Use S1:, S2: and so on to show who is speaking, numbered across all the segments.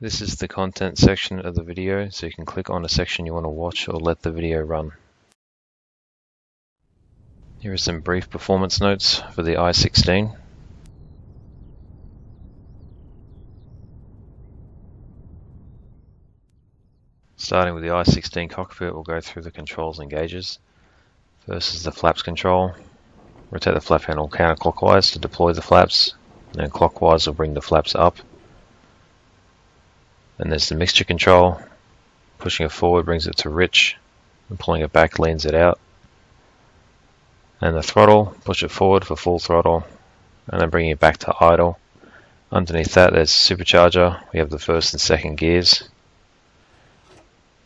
S1: This is the content section of the video, so you can click on a section you want to watch or let the video run. Here are some brief performance notes for the I-16. Starting with the I-16 cockpit, we'll go through the controls and gauges. First is the flaps control. Rotate the flap handle counterclockwise to deploy the flaps, and then clockwise will bring the flaps up. Then there's the mixture control. Pushing it forward brings it to rich, and pulling it back leans it out. And the throttle, push it forward for full throttle, and then bringing it back to idle. Underneath that there's supercharger. We have the first and second gears.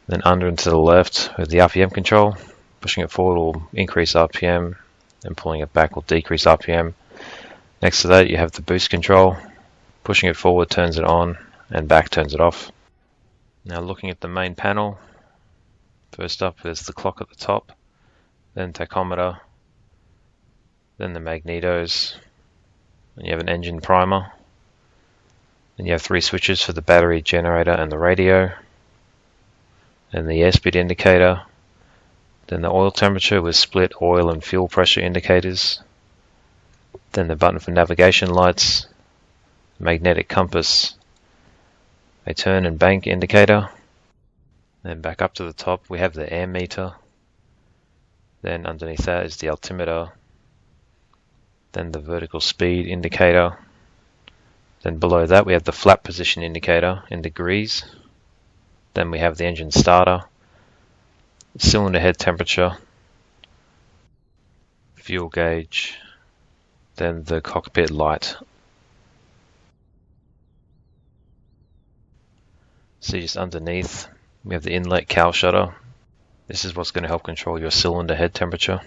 S1: Then under and to the left with the RPM control. Pushing it forward will increase RPM, and pulling it back will decrease RPM. Next to that you have the boost control. Pushing it forward turns it on, and back turns it off. Now looking at the main panel, first up there's the clock at the top, then tachometer, then the magnetos, and you have an engine primer. Then you have three switches for the battery, generator, and the radio, and the airspeed indicator, then the oil temperature with split oil and fuel pressure indicators, then the button for navigation lights, magnetic compass, a turn and bank indicator. Then back up to the top we have the air meter, then underneath that is the altimeter, then the vertical speed indicator, then below that we have the flap position indicator in degrees, then we have the engine starter, cylinder head temperature, fuel gauge, then the cockpit light. See just underneath we have the inlet cowl shutter. This is what's going to help control your cylinder head temperature.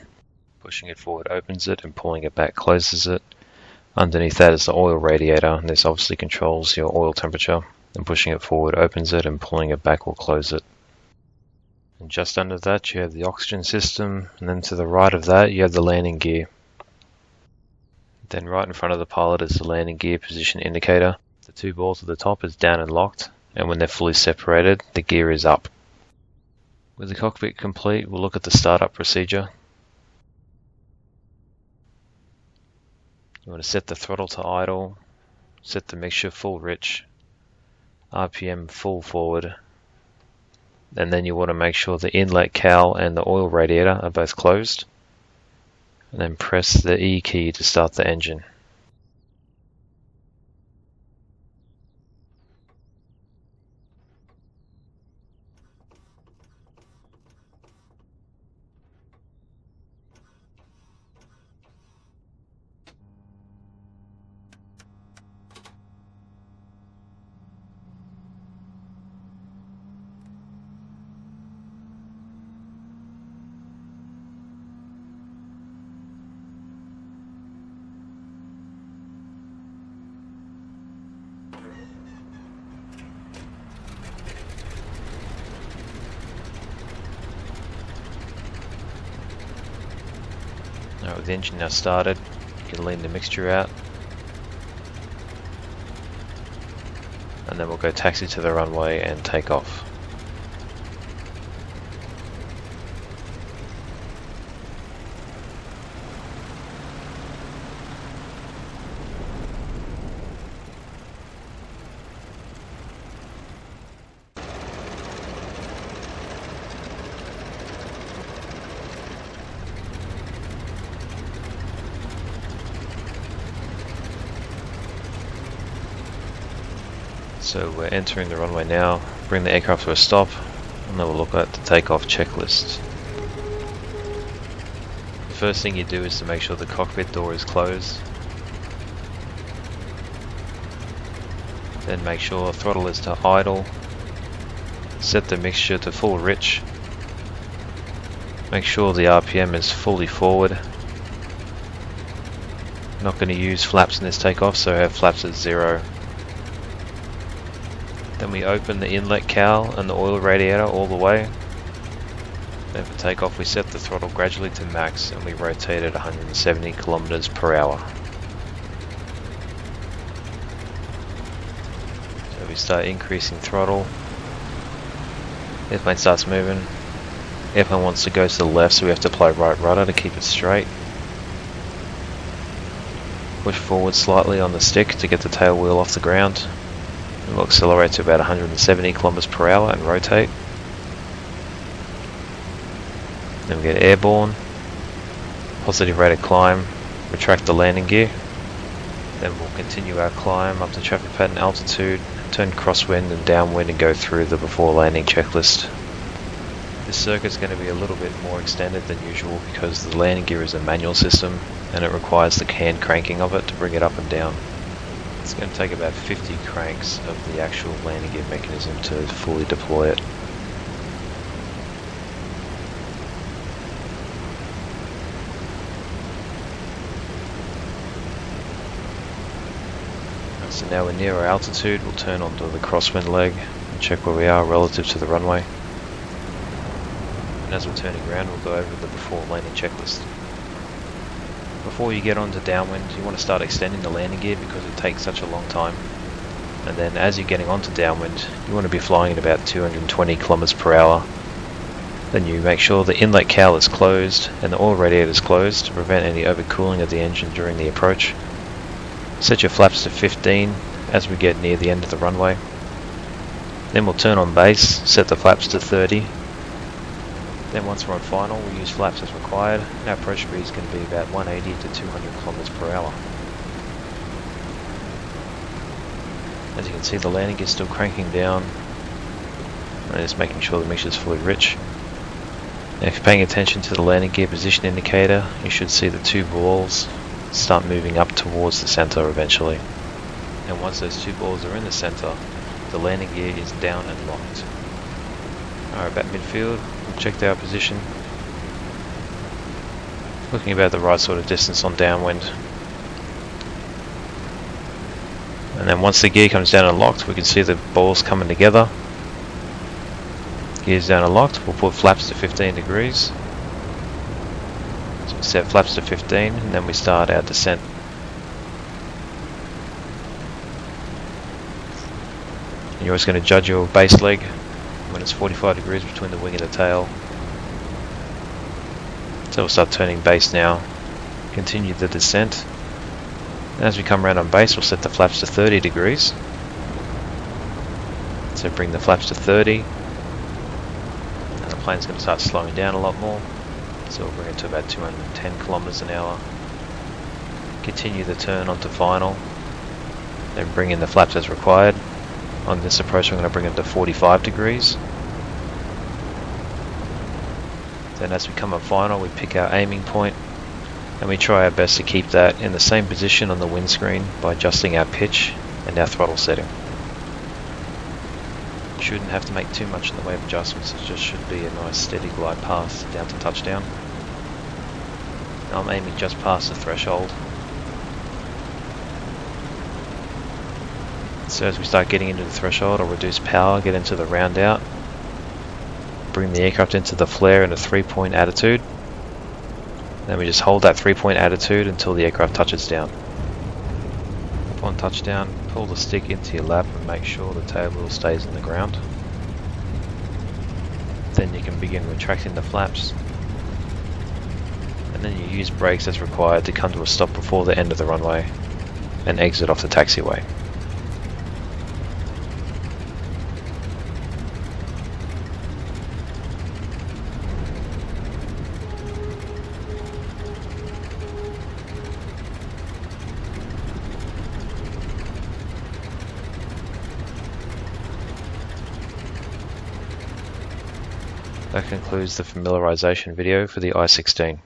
S1: Pushing it forward opens it, and pulling it back closes it. Underneath that is the oil radiator, and this obviously controls your oil temperature. And pushing it forward opens it, and pulling it back will close it. And just under that you have the oxygen system, and then to the right of that you have the landing gear. Then right in front of the pilot is the landing gear position indicator. The two balls at the top is down and locked, and when they're fully separated the gear is up. With the cockpit complete, we'll look at the startup procedure. You want to set the throttle to idle, set the mixture full rich, RPM full forward, and then you want to make sure the inlet cowl and the oil radiator are both closed, and then press the E key to start the engine. Now with the engine now started, you can lean the mixture out, and then we'll go taxi to the runway and take off. So we're entering the runway now. Bring the aircraft to a stop, and then we'll look at the takeoff checklist. The first thing you do is to make sure the cockpit door is closed. Then make sure throttle is to idle. Set the mixture to full rich. Make sure the RPM is fully forward. Not going to use flaps in this takeoff, so have flaps at 0. Then we open the inlet cowl and the oil radiator all the way. Then for takeoff we set the throttle gradually to max, and we rotate at 170 kilometers per hour. So we start increasing throttle. Airplane starts moving. Airplane wants to go to the left, so we have to apply right rudder to keep it straight. Push forward slightly on the stick to get the tail wheel off the ground. And we'll accelerate to about 170 kilometers per hour and rotate. Then we get airborne. Positive rate of climb. Retract the landing gear. Then we'll continue our climb up to traffic pattern altitude, turn crosswind and downwind and go through the before landing checklist. This circuit is going to be a little bit more extended than usual because the landing gear is a manual system and it requires the hand cranking of it to bring it up and down. It's going to take about 50 cranks of the actual landing gear mechanism to fully deploy it. So now we're near our altitude, we'll turn onto the crosswind leg and check where we are relative to the runway. And as we're turning around, we'll go over the before landing checklist. Before you get onto downwind, you want to start extending the landing gear because it takes such a long time. And then as you're getting onto downwind, you want to be flying at about 220 kilometers per hour. Then you make sure the inlet cowl is closed and the oil radiator is closed to prevent any overcooling of the engine during the approach. Set your flaps to 15 as we get near the end of the runway. Then we'll turn on base, set the flaps to 30. Then once we're on final, we'll use flaps as required, and our approach speed is going to be about 180 to 200 kilometers per hour. As you can see, the landing gear is still cranking down, and just making sure the mixture is fully rich. Now if you're paying attention to the landing gear position indicator, you should see the two balls start moving up towards the center eventually. And once those two balls are in the center, the landing gear is down and locked. Alright, about midfield, we'll check our position. Looking about the right sort of distance on downwind. And then once the gear comes down and locked, we can see the balls coming together. Gears down and locked, we'll put flaps to 15 degrees. So we set flaps to 15 and then we start our descent. And you're always going to judge your base leg when it's 45 degrees between the wing and the tail. So we'll start turning base now. Continue the descent. And as we come around on base, we'll set the flaps to 30 degrees. So bring the flaps to 30. And the plane's going to start slowing down a lot more. So we'll bring it to about 210 kilometers an hour. Continue the turn onto final. Then bring in the flaps as required. On this approach, I'm going to bring it to 45 degrees. Then as we come up final, we pick our aiming point and we try our best to keep that in the same position on the windscreen by adjusting our pitch and our throttle setting. Shouldn't have to make too much in the way of adjustments, it just should be a nice steady glide path down to touchdown. Now I'm aiming just past the threshold. So as we start getting into the threshold, I'll reduce power, get into the round out, bring the aircraft into the flare in a 3-point attitude. Then we just hold that 3-point attitude until the aircraft touches down. Upon touchdown, pull the stick into your lap and make sure the tail wheel stays in the ground. Then you can begin retracting the flaps. And then you use brakes as required to come to a stop before the end of the runway and exit off the taxiway. That concludes the familiarization video for the I-16.